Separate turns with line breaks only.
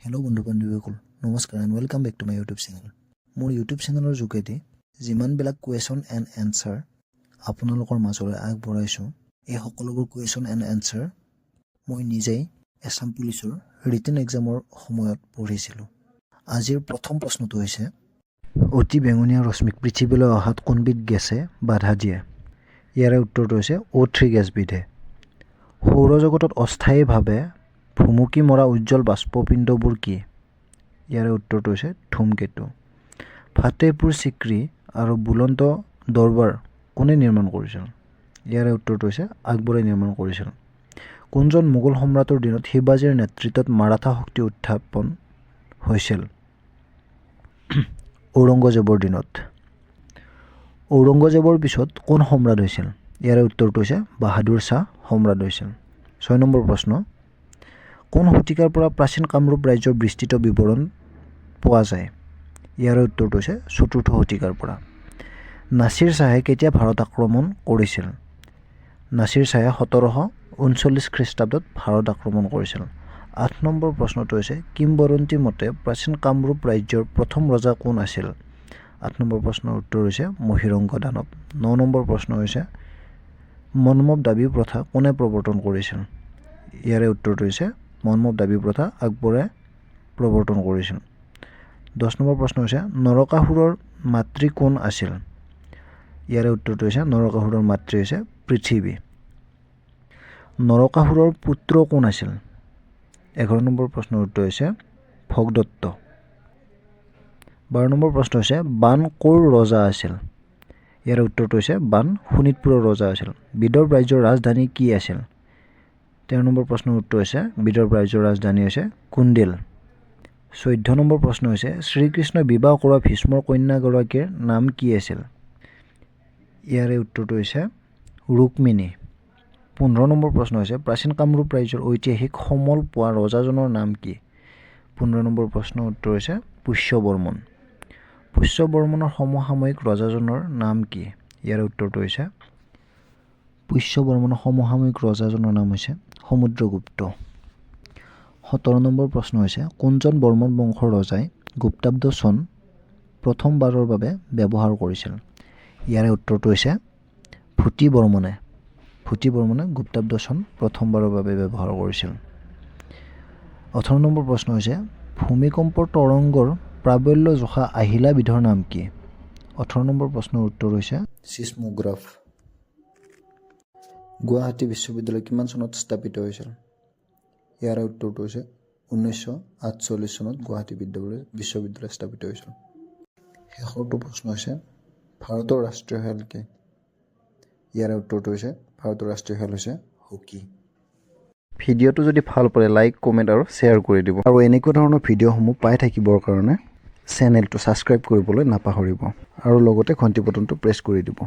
Hello' বন্ধু বান্ধৱীসকল নমস্কাৰ and welcome back to my YouTube channel. মোৰ ইউটিউব চেনেলৰ যোগেদি যিমানবিলাক কুৱেশ্যন এণ্ড এনচাৰ আপোনালোকৰ মাজলৈ আগবঢ়াইছোঁ, এই সকলোবোৰ কুৱেশ্যন এণ্ড এনচাৰ মই নিজেই আছাম পুলিচৰ ৰিটেন এক্সামৰ সময়ত পঢ়িছিলোঁ। আজিৰ প্ৰথম প্ৰশ্নটো হৈছে, অতি বেঙুনীয়া ৰশ্মিক পৃথিৱীলৈ অহাত কোনবিধ গেছে বাধা দিয়ে? ইয়াৰে উত্তৰটো হৈছে O3 গেছবিধে। সৌৰজগতত অস্থায়ীভাৱে ভুমুকি মৰা উজ্জ্বল বাষ্পপিণ্ডবোৰ কি? ইয়াৰে উত্তৰটো হৈছে ধূমকেতু। ফাতেহপুৰ চিক্ৰী আৰু বুলন্দ দৰবাৰ কোনে নিৰ্মাণ কৰিছিল? ইয়াৰে উত্তৰটো হৈছে আকবৰে নিৰ্মাণ কৰিছিল। কোনজন মোগল সম্ৰাটৰ দিনত শিৱাজীৰ নেতৃত্বত মাৰাঠা শক্তি উত্থাপন হৈছিল? ঔৰংগজেবৰ দিনত। ঔৰংগজেবৰ পিছত কোন সম্ৰাট হৈছিল? ইয়াৰে উত্তৰটো হৈছে বাহাদুৰ শ্বাহ সম্ৰাট হৈছিল। 6 নম্বৰ প্ৰশ্ন, কোন শতিকাৰ পৰা প্ৰাচীন কামৰূপ ৰাজ্যৰ বিস্তৃত বিৱৰণ পোৱা যায়? ইয়াৰে উত্তৰটো হৈছে 4ৰ্থ শতিকাৰ পৰা। নাছিৰ শ্বাহে কেতিয়া ভাৰত আক্ৰমণ কৰিছিল? নাছিৰ শ্বাহে 1739 খ্ৰীষ্টাব্দত ভাৰত আক্ৰমণ কৰিছিল। 8 নম্বৰ প্ৰশ্নটো হৈছে, কিংবদন্তি মতে প্ৰাচীন কামৰূপ ৰাজ্যৰ প্ৰথম ৰজা কোন আছিল? 8 নম্বৰ প্ৰশ্নৰ উত্তৰ হৈছে মহিৰংগ দানৱ। 9 নম্বৰ প্ৰশ্ন হৈছে, মন্মথ দাবী প্ৰথা কোনে প্ৰৱৰ্তন কৰিছিল? ইয়াৰে উত্তৰটো হৈছে মন্মথ দাবী প্ৰথা আকবৰে প্ৰৱৰ্তন কৰিছিল। 10 নম্বৰ প্ৰশ্ন হৈছে, নৰকাসুৰৰ মাতৃ কোন আছিল? ইয়াৰে উত্তৰটো হৈছে নৰকাসুৰৰ মাতৃ হৈছে পৃথিৱী। নৰকাসুৰৰ পুত্ৰ কোন আছিল? 11 নম্বৰ প্ৰশ্নৰ উত্তৰ হৈছে ভগদত্ত। 12 নম্বৰ প্ৰশ্ন হৈছে, বান ক'ৰ ৰজা আছিল? ইয়াৰ উত্তৰটো হৈছে বান শোণিতপুৰৰ ৰজা আছিল। বিদৰ্ভ ৰাজ্যৰ ৰাজধানী কি আছিল? 13 নম্বৰ প্ৰশ্নৰ উত্তৰ হৈছে বিদৰ্ভ ৰাজ্যৰ ৰাজধানী হৈছে কুণ্ডিল। 14 নম্বৰ প্ৰশ্ন হৈছে, শ্ৰীকৃষ্ণই বিবাহ কৰোৱা ভীষ্মৰ কন্যাগৰাকীৰ নাম কি আছিল? ইয়াৰে উত্তৰটো হৈছে ৰুক্মিণী। 15 নম্বৰ প্ৰশ্ন হৈছে, প্ৰাচীন কামৰূপ ৰাজ্যৰ ঐতিহাসিক সমল পোৱা ৰজাজনৰ নাম কি? 15 নম্বৰ প্ৰশ্নৰ উত্তৰ হৈছে পুষ্যবৰ্মন। পুষ্যবৰ্মনৰ সমসাময়িক ৰজাজনৰ নাম কি? ইয়াৰে উত্তৰটো হৈছে পুষ্যবৰ্মনৰ সমসাময়িক ৰজাজনৰ নাম হৈছে সমুদ্ৰগুপ্ত। 17 নম্বৰ প্ৰশ্ন হৈছে, কোনজন বৰ্মন বংশৰ ৰজাই গুপ্তাব্দ চন প্ৰথমবাৰৰ বাবে ব্যৱহাৰ কৰিছিল? ইয়াৰে উত্তৰটো হৈছে ভূতি বৰ্মনে। ভূতি বৰ্মনে গুপ্তাব্দ চন প্ৰথমবাৰৰ বাবে ব্যৱহাৰ কৰিছিল। 18 নম্বৰ প্ৰশ্ন হৈছে, ভূমিকম্পৰ তৰংগৰ প্ৰাবল্য জোখা আহিলাবিধৰ নাম কি? 18 নম্বৰ প্ৰশ্নৰ উত্তৰ হৈছে চিছমোগ্ৰাফ। গুৱাহাটী বিশ্ববিদ্যালয় কিমান চনত স্থাপিত হৈছিল? ইয়াৰে উত্তৰটো হৈছে 1948 চনত গুৱাহাটী বিশ্ববিদ্যালয় স্থাপিত হৈছিল। শেষৰটো প্ৰশ্ন হৈছে, ভাৰতৰ ৰাষ্ট্ৰীয় খেল কি? ইয়াৰে উত্তৰটো হৈছে ভাৰতৰ ৰাষ্ট্ৰীয় খেল হৈছে হকী। ভিডিঅ'টো যদি ভাল পালে লাইক, কমেণ্ট আৰু শ্বেয়াৰ কৰি দিব। আৰু এনেকুৱা ধৰণৰ ভিডিঅ'সমূহ পাই থাকিবৰ কাৰণে চেনেলটো ছাবস্ক্ৰাইব কৰিবলৈ নাপাহৰিব আৰু লগতে ঘণ্টি বটনটো প্ৰেছ কৰি দিব।